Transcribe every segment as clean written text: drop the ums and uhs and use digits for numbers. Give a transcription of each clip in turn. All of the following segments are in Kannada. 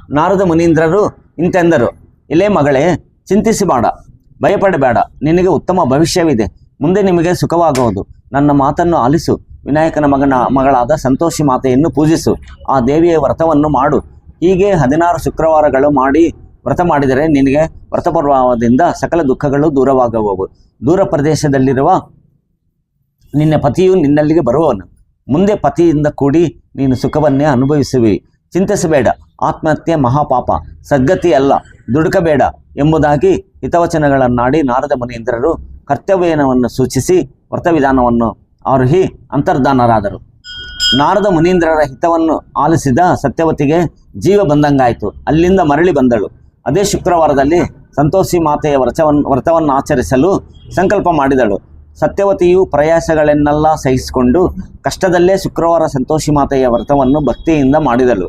ನಾರದ ಮುನೀಂದ್ರರು ಇಂತೆಂದರು, ಇಲ್ಲೇ ಮಗಳೇ, ಚಿಂತಿಸಬೇಡ, ಭಯಪಡಬೇಡ. ನಿನಗೆ ಉತ್ತಮ ಭವಿಷ್ಯವಿದೆ. ಮುಂದೆ ನಿಮಗೆ ಸುಖವಾಗುವುದು. ನನ್ನ ಮಾತನ್ನು ಆಲಿಸು. ವಿನಾಯಕನ ಮಗಳಾದ ಸಂತೋಷಿ ಮಾತೆಯನ್ನು ಪೂಜಿಸು. ಆ ದೇವಿಯ ವ್ರತವನ್ನು ಮಾಡು. ಹೀಗೆ 16 ಶುಕ್ರವಾರಗಳು ಮಾಡಿ ವ್ರತ ಮಾಡಿದರೆ ನಿನಗೆ ವ್ರತ ಪ್ರಭಾವದಿಂದ ಸಕಲ ದುಃಖಗಳು ದೂರವಾಗುವವು. ದೂರ ಪ್ರದೇಶದಲ್ಲಿರುವ ನಿನ್ನ ಪತಿಯು ನಿನ್ನಲ್ಲಿಗೆ ಬರುವವನು. ಮುಂದೆ ಪತಿಯಿಂದ ಕೂಡಿ ನೀನು ಸುಖವನ್ನೇ ಅನುಭವಿಸುವಿ. ಚಿಂತಿಸಬೇಡ. ಆತ್ಮಹತ್ಯೆ ಮಹಾಪಾಪ, ಸದ್ಗತಿ ಅಲ್ಲ, ದುಡುಕಬೇಡ ಎಂಬುದಾಗಿ ಹಿತವಚನಗಳನ್ನಾಡಿ ನಾರದ ಮುನೀಂದ್ರರು ಕರ್ತವ್ಯವನ್ನು ಸೂಚಿಸಿ ವ್ರತವಿಧಾನವನ್ನು ಆರುಹಿ ಅಂತರ್ಧಾನರಾದರು. ನಾರದ ಮುನೀಂದ್ರರ ಹಿತವನ್ನು ಆಲಿಸಿದ ಸತ್ಯವತಿಗೆ ಜೀವ ಬಂದಂಗಾಯಿತು. ಅಲ್ಲಿಂದ ಮರಳಿ ಬಂದಳು. ಅದೇ ಶುಕ್ರವಾರದಲ್ಲಿ ಸಂತೋಷಿ ಮಾತೆಯ ವ್ರತವನ್ನು ಆಚರಿಸಲು ಸಂಕಲ್ಪ ಮಾಡಿದಳು. ಸತ್ಯವತಿಯು ಪ್ರಯಾಸಗಳನ್ನೆಲ್ಲ ಸಹಿಸಿಕೊಂಡು ಕಷ್ಟದಲ್ಲೇ ಶುಕ್ರವಾರ ಸಂತೋಷಿ ಮಾತೆಯ ವ್ರತವನ್ನು ಭಕ್ತಿಯಿಂದ ಮಾಡಿದಳು.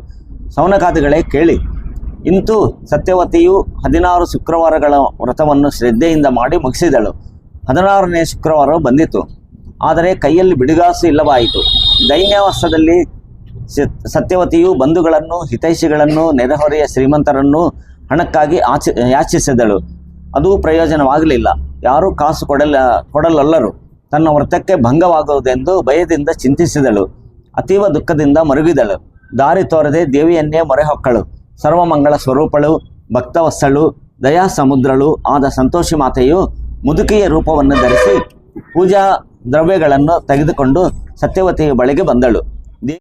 ಸೌನಕಾದಿಗಳೇ ಕೇಳಿ. ಇಂತೂ ಸತ್ಯವತಿಯು 16 ಶುಕ್ರವಾರಗಳ ವ್ರತವನ್ನು ಶ್ರದ್ಧೆಯಿಂದ ಮಾಡಿ ಮುಗಿಸಿದಳು. 16ನೇ ಶುಕ್ರವಾರ ಬಂದಿತು. ಆದರೆ ಕೈಯಲ್ಲಿ ಬಿಡುಗಾಸು ಇಲ್ಲವಾಯಿತು. ದೈನ್ಯಾವಸ್ಥದಲ್ಲಿ ಸತ್ಯವತಿಯು ಬಂಧುಗಳನ್ನು, ಹಿತೈಷಿಗಳನ್ನು, ನೆರೆಹೊರೆಯ ಶ್ರೀಮಂತರನ್ನು ಹಣಕ್ಕಾಗಿ ಯಾಚಿಸಿದಳು. ಅದು ಪ್ರಯೋಜನವಾಗಲಿಲ್ಲ. ಯಾರೂ ಕಾಸು ಕೊಡಲೊಲ್ಲರು. ತನ್ನ ವ್ರತಕ್ಕೆ ಭಂಗವಾಗುವುದೆಂದು ಭಯದಿಂದ ಚಿಂತಿಸಿದಳು. ಅತೀವ ದುಃಖದಿಂದ ಮರುಗಿದಳು. ದಾರಿ ತೋರದೆ ದೇವಿಯನ್ನೇ ಮೊರೆಹೊಕ್ಕಳು. ಸರ್ವಮಂಗಳ ಸ್ವರೂಪಳು, ಭಕ್ತವತ್ಸಳು, ದಯಾ ಸಮುದ್ರಳು ಆದ ಸಂತೋಷಿ ಮಾತೆಯು ಮುದುಕಿಯ ರೂಪವನ್ನು ಧರಿಸಿ ಪೂಜಾ ದ್ರವ್ಯಗಳನ್ನು ತೆಗೆದುಕೊಂಡು ಸತ್ಯವತಿಯ ಬಳಿಗೆ ಬಂದಳು.